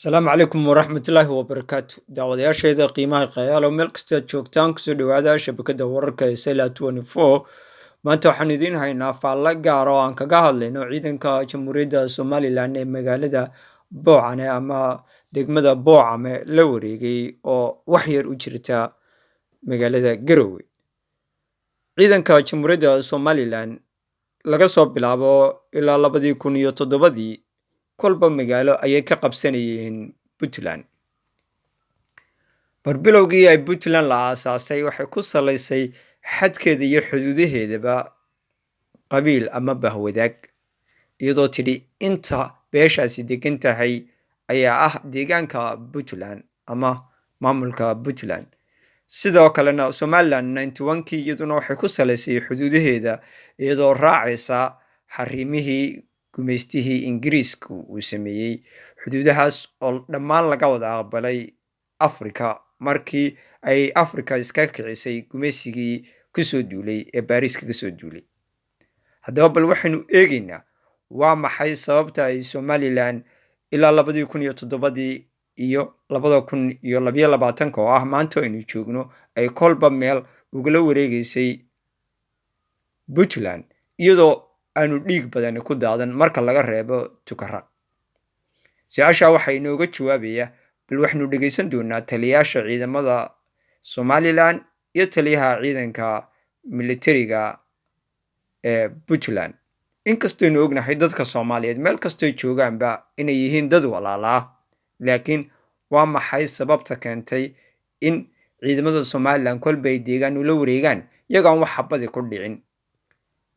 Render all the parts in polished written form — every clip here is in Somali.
السلام عليكم ورحمة الله وبركاته daawadayaasheeda qiimaha qayaalo meel kasta joogtaan kusoo dhawaada shabakada wararka ee Sela 24 maanta waxaan idiin haynaa faallo gaar oo aan kaga hadlayno ciidanka Jamhuuriyadda Somaliland ee magaalada Boocane ama degmada Boocame la wareegay oo wax yar u jirta magaalada Garowe ciidanka Jamhuuriyadda Somaliland laga soo bilaabo ilaa 2007 kolba magaalo ayay ka qabsanayeen Puntland barbilowgii ay Puntland la aasaasay waxay ku salaysay xadkeeda iyo xuduudaheedaba qabiil ama bahwadaag iyadoo tidhi inta beeshaasi degan tahay ayaa ah deegaanka Puntland ama maamulka Puntland sidoo kalena Somaliland 91kii iyaduna waxay ku salaysay xuduudaheeda iyadoo raacaysa xariimihii gumeystihii Ingiriisku uu sameeyay xuduudahaas oo dhammaan laga wada aqbalay Afrika markii ay Afrika iska kicisay gumeysigii ku soo duulay ee Paris ka soo duulay haddaba bal waxaanu eegaynaa waa maxay sababta ay Somaliland ilaa 2007 iyo 2022 oo ah maanta aynu joogno ay kolba meel ugala wareegaysay Puntland iyadoo aanu dhiig badan ku daadan marka laga reebo Tukaraq su'aasha waxa inooga jawaabaya bal waxaanu dhageysan doonaa taliyaasha ciidamada Somaliland iyo taliyaha ciidanka militariga ee Puntland inkastoo aynu ognahay dadka Soomaaliyeed meel kastoo joogaanba inay yihiin dad walaala ah laakiin waa maxay sababta keentay in ciidamada Somaliland kolba ay deegaan ula wareegaan iyagaan wax xabadi ku dhicin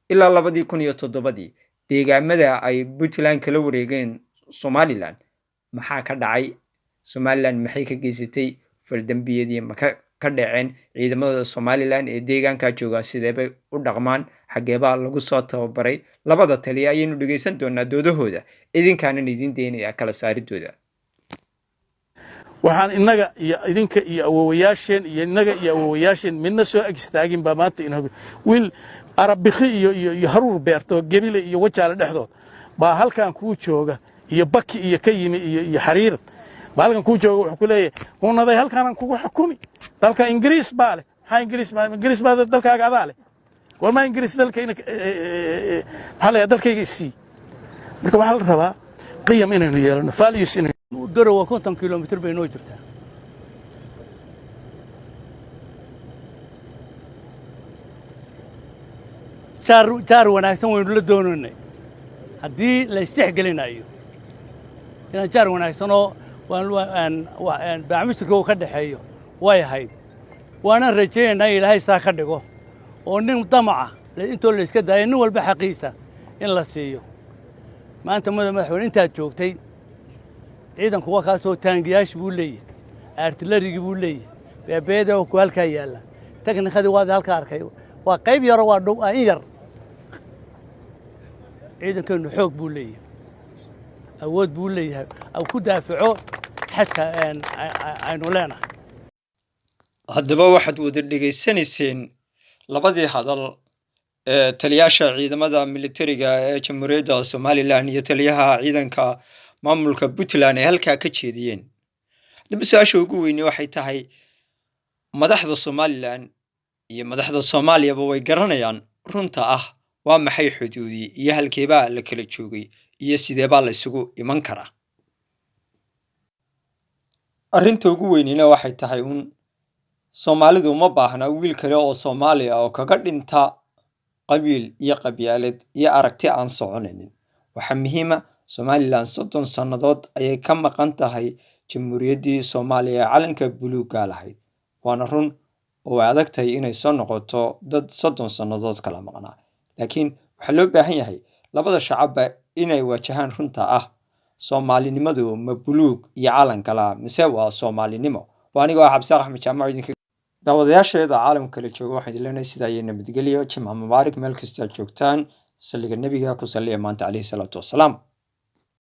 ilaa 2007 deegaamada ay Puntland kala wareegeen Somaliland maxaa ka dhacay Somaliland maxay ka geysatay faldambiyadii ka dhaceen ciidamada Somaliland ee deegaanka jooga sideebay u dhaqmaan xageeba lagu soo tababaray labada taliya ayaynu dhageysan doonaa doodahooda idinkaana idin deynaya kala saaridooda waxaan inaga iyo idinka iyo awowayaasheen iyo inaga iyo awowayaasheen midna soo agstaagin ba maanta inoo wiil arabikhi iyo haruur beerto gebile iyo wajaale dhexdood baa halkan ku jooga iyo baki iyo ka yimi iyo xariir baa halkan ku jooga wuxuu ku leeyahay unaday halkan kugu xukumi dalka Ingiriis baa leh Ingiriis baa dalkaaga adaa leh warma Ingiriis dalkayna hal dalkayga si marka waxa la rabaa qiyam inaynu yeelano values inaynu Garowe 50 kilomitir bay noo jirtaa jaar wanaagsan waynu la doonaynay haddii la istixgelinayo inaan jaar wanaagsan oo barnaamijka uu ka dhaxeeyo way ahayd waana rajaynaynaa ilaahay saa ka dhigo oo nin damaca intoo la iska daayo nin walba xaqiisa in la siiyo maanta madaxweyne intaad joogtay ciidanku waa kaasoo taangiyaash buu leeyahay artillerigi buu leeyahay beebeeda oo ku halkaa yaalla teknikadii waad halka arkay waa qayb yar waa dhow in yar ciidankeenu xoog buu leeyahay awood buu leeyahay aw ku daafaco xadka aynu leenahay haddaba waxaad wada dhageysanayseen labadii hadal ee taliyaasha ciidamada militariga ee Jamhuuriyadda Somaliland iyo taliyaha ciidanka maamulka Puntland ee halka ka jeediyeen dib su'aasha ugu weyn waxay tahay madaxda Somaliland iyo madaxda Soomaaliya way garanayaan runta ah waa maxay xuduudii iyo halkeeba la kala joogay iyo sideeba la isugu iman karaa arrinta ugu weynina waxay tahay Soomaalidu ma baahna wiil kale oo Soomaali ah oo kaga dhinta qabiil iyo qabyaalad iyo aragti aan soconaynin waxa muhiim ah Somaliland 30 sanadood ayay ka maqan tahay Jamhuuriyaddii Soomaaliya calanka buluugga lahayd waana run oo adag tahay inay soo noqoto dad 30 sanadood kala maqnaa laakiin waxa loo baahan yahay labada shacabba inay wajahaan runta ah Soomaalinimadu ma buluug iyo calan kala mise waa Soomaalinimo waaniga Cabsaaq Axmed Jaamac idinka daawadayaasheeda caalamka kala jooga waxaan idin leenahay sida ay nabadgelyo Jimcaha Mubaarak meel kasta joogtaan salliga nabiga ku salliya maanta alayhi salaatu wasalaam